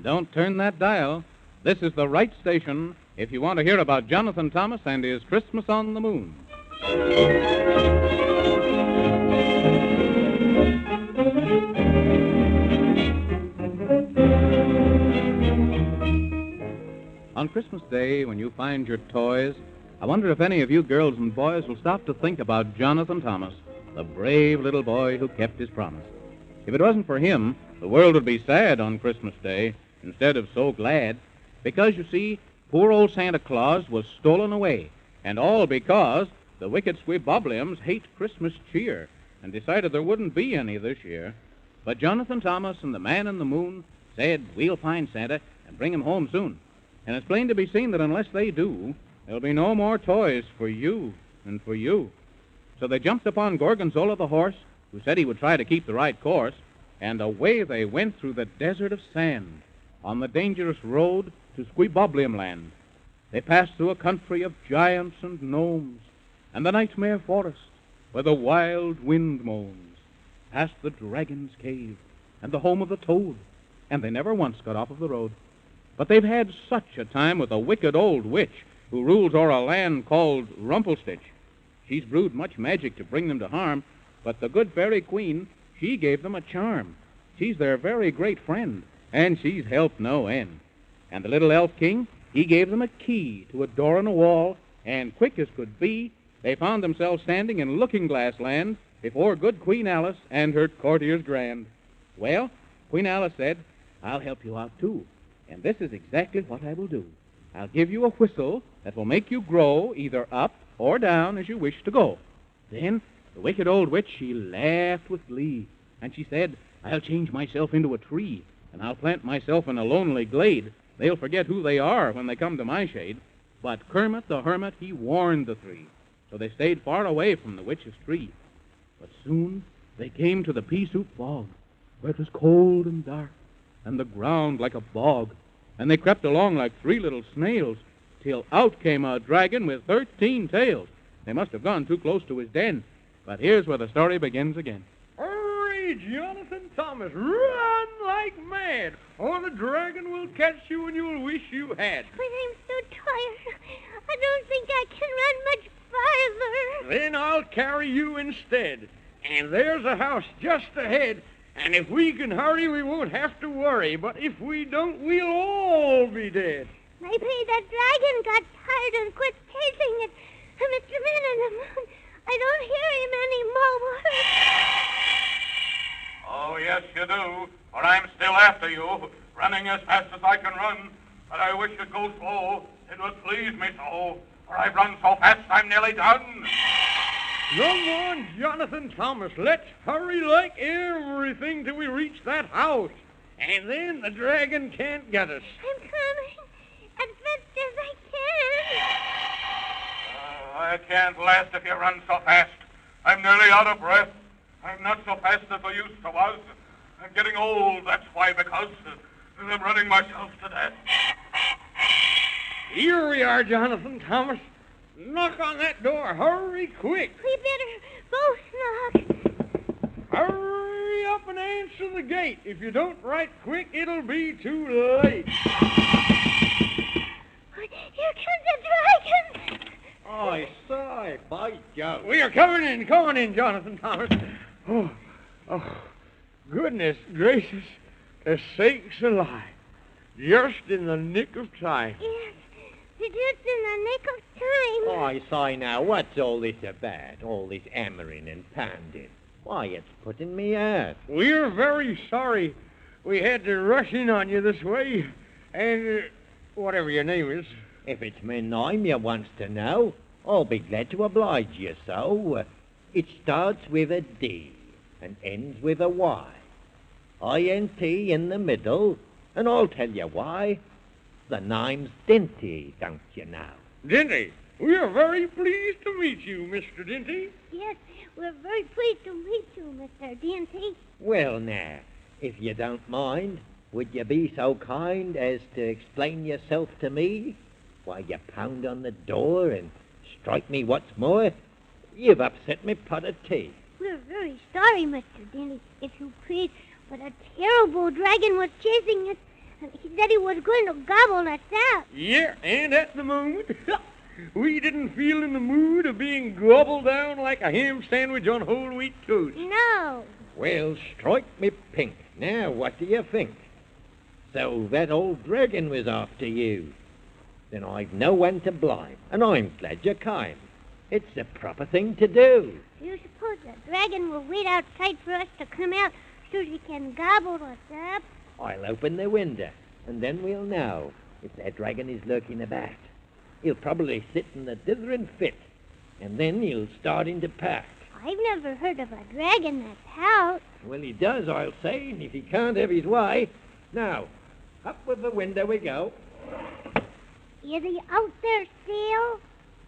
Don't turn that dial. This is the right station if you want to hear about Jonathan Thomas and his Christmas on the Moon. On Christmas Day, when you find your toys, I wonder if any of you girls and boys will stop to think about Jonathan Thomas, the brave little boy who kept his promise. If it wasn't for him, the world would be sad on Christmas Day instead of so glad, because, you see, poor old Santa Claus was stolen away, and all because the wicked Squeebobliums hate Christmas cheer and decided there wouldn't be any this year. But Jonathan Thomas and the Man in the Moon said, "We'll find Santa and bring him home soon." And it's plain to be seen that unless they do, there'll be no more toys for you and for you. So they jumped upon Gorgonzola the horse, who said he would try to keep the right course, and away they went through the desert of sand, on the dangerous road to Squeeboblium land. They passed through a country of giants and gnomes, and the nightmare forest, where the wild wind moans, past the dragon's cave, and the home of the toad, and they never once got off of the road. But they've had such a time with a wicked old witch who rules o'er a land called Rumpelstitch. She's brewed much magic to bring them to harm, but the good fairy queen, she gave them a charm. She's their very great friend, and she's helped no end. And the little elf king, he gave them a key to a door in a wall, and quick as could be, they found themselves standing in Looking-Glass Land before good Queen Alice and her courtiers grand. Well, Queen Alice said, "I'll help you out, too, and this is exactly what I will do. I'll give you a whistle that will make you grow either up or down as you wish to go." Then the wicked old witch, she laughed with glee, and she said, "I'll change myself into a tree, and I'll plant myself in a lonely glade. They'll forget who they are when they come to my shade." But Kermit the Hermit, he warned the three, so they stayed far away from the witch's tree. But soon they came to the pea-soup bog, where it was cold and dark, and the ground like a bog, and they crept along like three little snails, till out came a dragon with 13 tails. They must have gone too close to his den. But here's where the story begins again. Hurry, Jonathan Thomas, run like mad, or the dragon will catch you and you'll wish you had. But I'm so tired. I don't think I can run much farther. Then I'll carry you instead. And there's a house just ahead, and if we can hurry, we won't have to worry. But if we don't, we'll all be dead. Maybe that dragon got tired and quit chasing it. Mr. Man in the Moon, I don't hear him anymore. Oh, yes, you do. For I'm still after you, running as fast as I can run. But I wish it'd go slow. It would please me so. For I've run so fast I'm nearly done. Come on, Jonathan Thomas. Let's hurry like everything till we reach that house. And then the dragon can't get us. I'm coming as fast as I can. I can't last if you run so fast. I'm nearly out of breath. I'm not so fast as I used to was. I'm getting old, that's why, because I'm running myself to death. Here we are, Jonathan Thomas. Knock on that door. Hurry quick. We better both knock. Hurry up and answer the gate. If you don't write quick, it'll be too late. Here comes the dragon. I say, by Jove. We are coming in. Come on in, Jonathan Thomas. Oh, goodness gracious. Sakes alive. Just in the nick of time. Yes, just in the nick of time. I say now, what's all this about? All this hammering and pounding? Why, it's putting me out. We're very sorry we had to rush in on you this way. And whatever your name is. If it's my name you wants to know, I'll be glad to oblige you, so. It starts with a D and ends with a Y. I-N-T in the middle, and I'll tell you why. The name's Dinty, don't you know? Dinty, we are very pleased to meet you, Mr. Dinty. Yes, we're very pleased to meet you, Mr. Dinty. Well, now, if you don't mind, would you be so kind as to explain yourself to me? Why you pound on the door and strike me what's more? You've upset me pot of tea. We're very sorry, Mr. Dinty. If you please, but a terrible dragon was chasing us, He said he was going to gobble us up. Yeah, and at the moment, we didn't feel in the mood of being gobbled down like a ham sandwich on whole wheat toast. No. Well, strike me pink. Now, what do you think? So that old dragon was after you. Then I've no one to blame, and I'm glad you came. It's the proper thing to do. Do you suppose the dragon will wait outside for us to come out so he can gobble us up? I'll open the window, and then we'll know if that dragon is lurking about. He'll probably sit in the dithering fit, and then he'll start into pack. I've never heard of a dragon that pouts. Well, he does, I'll say, and if he can't have his way. Now, up with the window we go. Is he out there still?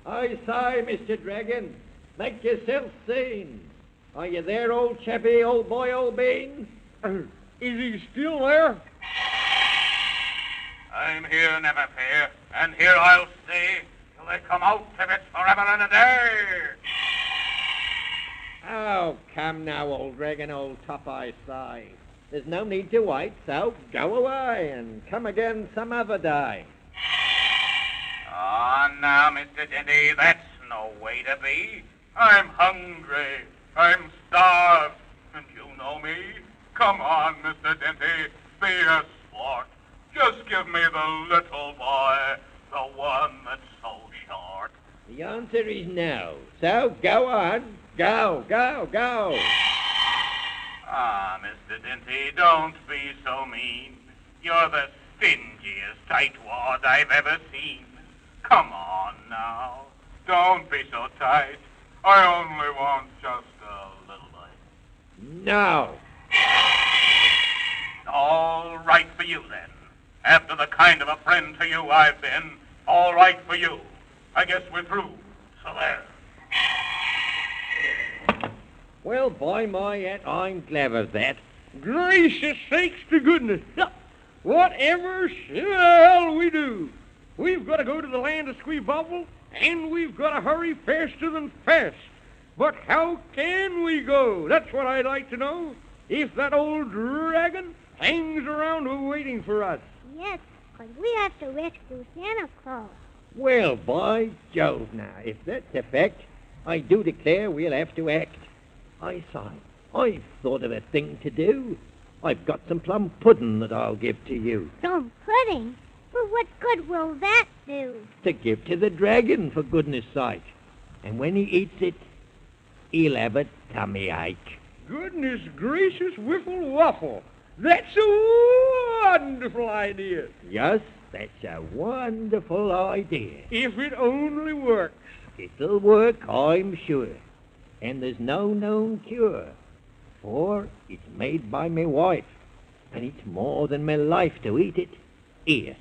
I say, Mr. Dragon, make yourself seen. Are you there, old chappie, old boy, old bean? Is he still there? I'm here, never fear, and here I'll stay till they come out if it's forever and a day. Oh, come now, old dragon, old top, I say. There's no need to wait, so go away and come again some other day. Oh, now, Mr. Dendy, that's no way to be. I'm hungry. I'm starved. And you know me. Come on, Mr. Dendy, be a sport. Just give me the little boy, the one that's so short. The answer is no, so go on. Go, go, go. Ah, Mr. Dendy, don't be so mean. You're the stingiest tightwad I've ever seen. Come on now. Don't be so tight. I only want just a little bit. No. All right for you, then. After the kind of a friend to you I've been, all right for you. I guess we're through. So there. Well, by my hat, I'm glad of that. Gracious sakes to goodness. Whatever shall we do? We've got to go to the land of Squeebobble, and we've got to hurry faster than fast. But how can we go? That's what I'd like to know. If that old dragon hangs around waiting for us. Yes, but we have to rescue Santa Claus. Well, by Jove now, if that's the fact, I do declare we'll have to act. I say, I've thought of a thing to do. I've got some plum pudding that I'll give to you. Some pudding? Well, what good will that do? To give to the dragon, for goodness sake. And when he eats it, he'll have a tummy ache. Goodness gracious, Whiffle Waffle. That's a wonderful idea. Yes, that's a wonderful idea. If it only works. It'll work, I'm sure. And there's no known cure. For it's made by me wife, and it's more than my life to eat it. Here,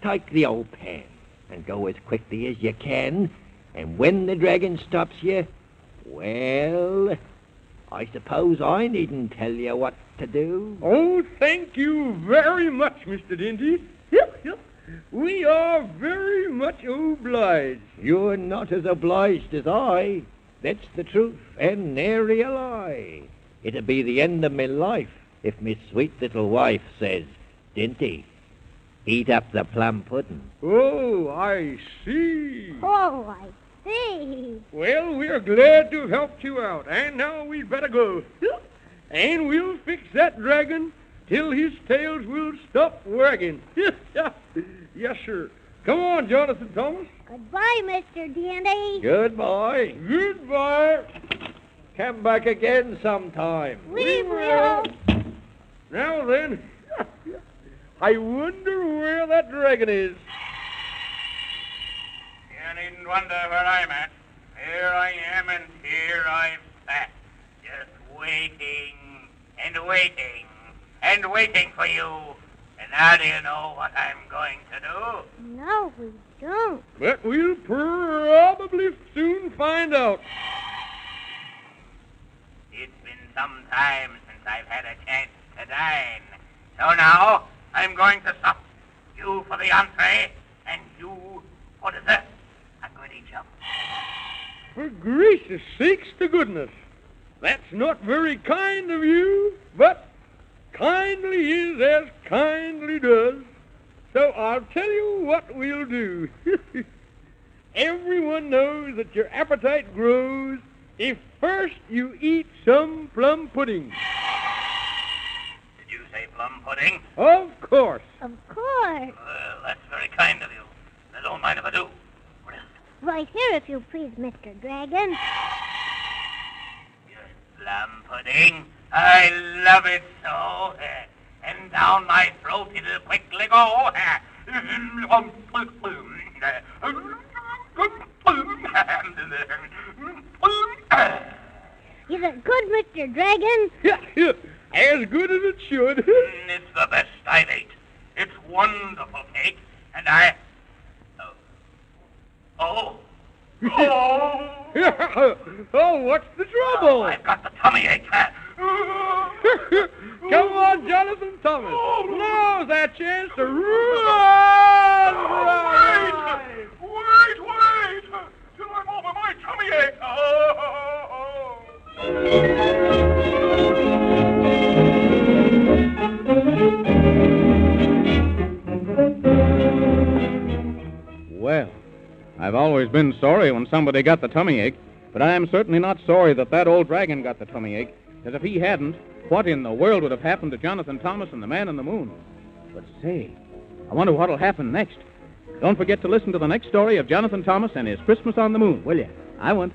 take the old pan, and go as quickly as you can, and when the dragon stops you, well, I suppose I needn't tell you what to do. Oh, thank you very much, Mr. Dinty. We are very much obliged. You're not as obliged as I. That's the truth, and nary a lie. It'll be the end of me life if me sweet little wife says, Dinty, eat up the plum pudding. Oh, I see. Oh, I see. Well, we're glad to have helped you out, and now we'd better go. And we'll fix that dragon till his tails will stop wagging. Yes, sir. Come on, Jonathan Thomas. Goodbye, Mr. Dandy. Goodbye. Goodbye. Come back again sometime. We will. Now then, I wonder where that dragon is. You needn't wonder where I'm at. Here I am, and here I've sat, just waiting and waiting and waiting for you. And now do you know what I'm going to do? No, we don't. But we'll probably soon find out. It's been some time since I've had a chance to dine. So now I'm going to sup. You for the entree, and you for dessert. A goody chum. For gracious sakes to goodness. That's not very kind of you, but kindly is as kindly does. So I'll tell you what we'll do. Everyone knows that your appetite grows if first you eat some plum pudding. Did you say plum pudding? Of course. Of course. Well, that's very kind of you. I don't mind if I do. Right here, if you please, Mr. Dragon. Yes, plum pudding. I love it so. And down my throat it'll quickly go. Is it good, Mr. Dragon? As good as it should. It's the best I've ate. It's wonderful cake, and I... Oh. Oh, what's the trouble? I've got the tummy ache. Come on, Jonathan Thomas. Now's that chance to run! Wait! Till I'm over my tummy ache. Well, I've always been sorry when somebody got the tummy ache, but I am certainly not sorry that that old dragon got the tummy ache, because if he hadn't, what in the world would have happened to Jonathan Thomas and the Man in the Moon? But say, I wonder what'll happen next. Don't forget to listen to the next story of Jonathan Thomas and his Christmas on the Moon, will you? I won't.